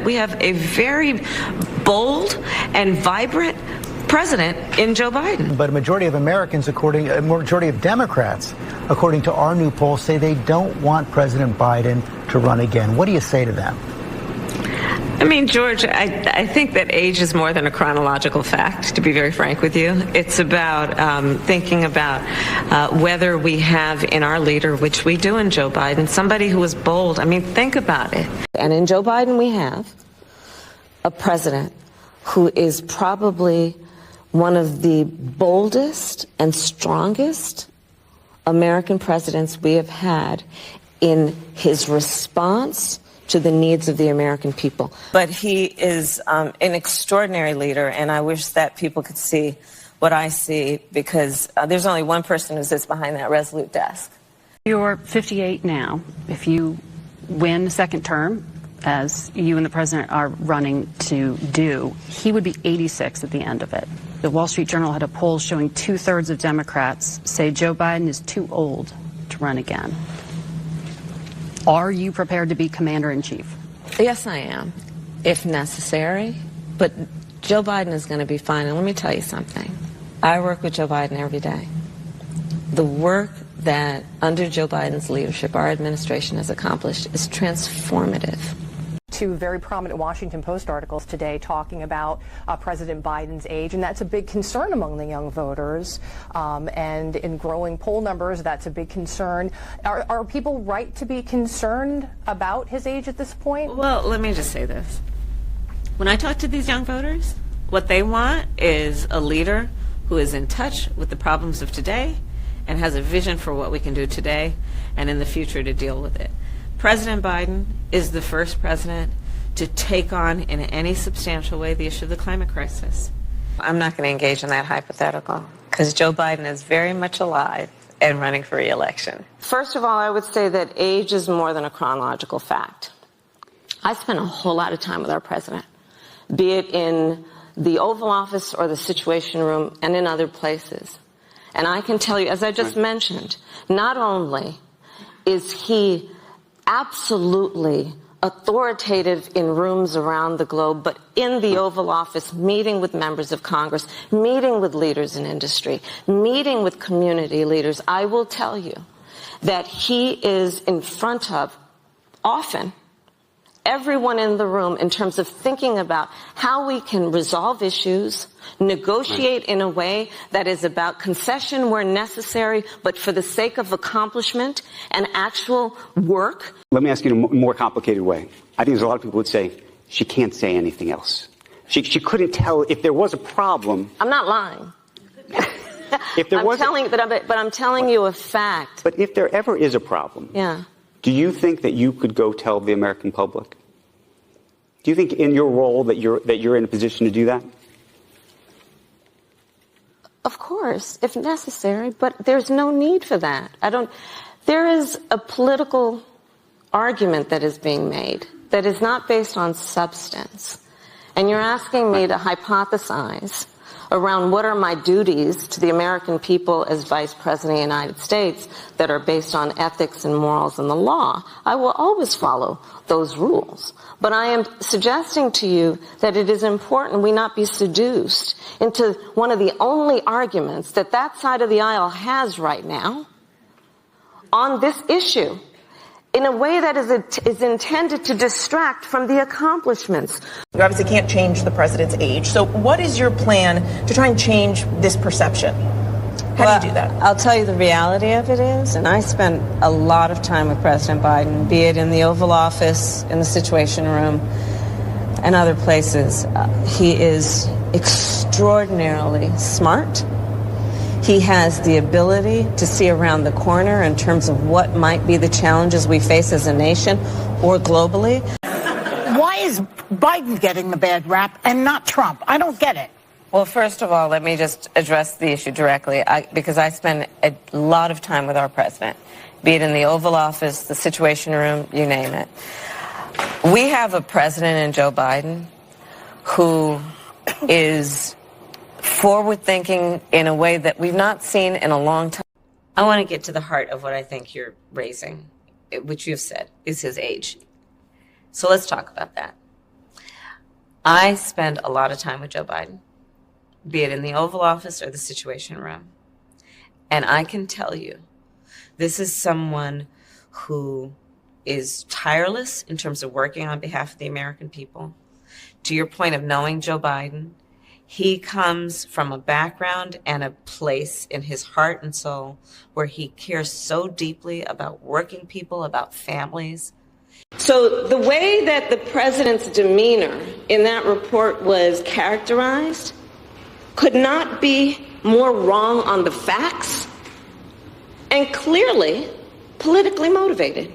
that we have a very bold and vibrant president in Joe Biden. But a majority of Americans, a majority of Democrats, according to our new poll, say they don't want President Biden to run again. What do you say to them? I mean, George, I think that age is more than a chronological fact, to be very frank with you. It's about thinking about whether we have in our leader, which we do in Joe Biden, somebody who is bold. I mean, think about it. And in Joe Biden, we have a president who is probably one of the boldest and strongest American presidents we have had in his response to the needs of the American people. But he is an extraordinary leader, and I wish that people could see what I see, because there's only one person who sits behind that resolute desk. You're 58 now. If you win a second term, as you and the president are running to do, he would be 86 at the end of it. The Wall Street Journal had a poll showing 2/3 of Democrats say Joe Biden is too old to run again. Are you prepared to be commander-in-chief? Yes, I am, if necessary. But Joe Biden is going to be fine. And let me tell you something. I work with Joe Biden every day. The work that under Joe Biden's leadership our administration has accomplished is transformative. Two very prominent Washington Post articles today talking about President Biden's age, and that's a big concern among the young voters. And in growing poll numbers, that's a big concern. Are people right to be concerned about his age at this point? Well, let me just say this. When I talk to these young voters, what they want is a leader who is in touch with the problems of today and has a vision for what we can do today and in the future to deal with it. President Biden is the first president to take on in any substantial way the issue of the climate crisis. I'm not going to engage in that hypothetical because Joe Biden is very much alive and running for re-election. First of all, I would say that age is more than a chronological fact. I spent a whole lot of time with our president, be it in the Oval Office or the Situation Room and in other places. And I can tell you, as I just mentioned, not only is he absolutely authoritative in rooms around the globe, but in the Oval Office, meeting with members of Congress, meeting with leaders in industry, meeting with community leaders, I will tell you that he is in front of, often, everyone in the room in terms of thinking about how we can resolve issues, negotiate in a way that is about concession where necessary, but for the sake of accomplishment and actual work. Let me ask you in a more complicated way. I think there's a lot of people would say she can't say anything else. She couldn't tell if there was a problem. I'm not lying. If there I'm telling you a fact. But if there ever is a problem, yeah. Do you think that you could go tell the American public? Do you think in your role that you're in a position to do that? Of course, if necessary, but there's no need for that. There is a political argument that is being made that is not based on substance. And you're asking me to hypothesize around what are my duties to the American people as Vice President of the United States that are based on ethics and morals and the law. I will always follow those rules. But I am suggesting to you that it is important we not be seduced into one of the only arguments that that side of the aisle has right now on this issue in a way that is intended to distract from the accomplishments. You obviously can't change the president's age. So what is your plan to try and change this perception? How do you do that? I'll tell you the reality of it is, and I spent a lot of time with President Biden, be it in the Oval Office, in the Situation Room, and other places. He is extraordinarily smart. He has the ability to see around the corner in terms of what might be the challenges we face as a nation or globally. Why is Biden getting the bad rap and not Trump? I don't get it. Well, first of all, let me just address the issue directly, because I spend a lot of time with our president, be it in the Oval Office, the Situation Room, you name it. We have a president in Joe Biden who is forward-thinking in a way that we've not seen in a long time. I want to get to the heart of what I think you're raising, which you've said is his age. So let's talk about that. I spend a lot of time with Joe Biden, be it in the Oval Office or the Situation Room. And I can tell you, this is someone who is tireless in terms of working on behalf of the American people. To your point of knowing Joe Biden, he comes from a background and a place in his heart and soul where he cares so deeply about working people, about families. So the way that the president's demeanor in that report was characterized could not be more wrong on the facts and clearly politically motivated.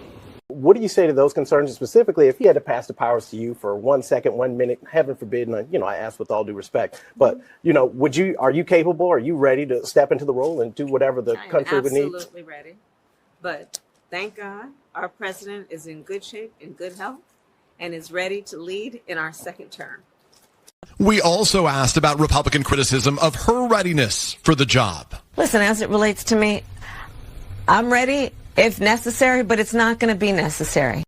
What do you say to those concerns, specifically if he had to pass the powers to you for 1 second, 1 minute, heaven forbid, and I ask with all due respect, but, are you capable, are you ready to step into the role and do whatever the country would need? I'm absolutely ready. But thank God our president is in good shape, in good health, and is ready to lead in our second term. We also asked about Republican criticism of her readiness for the job. Listen, as it relates to me, I'm ready if necessary, but it's not going to be necessary.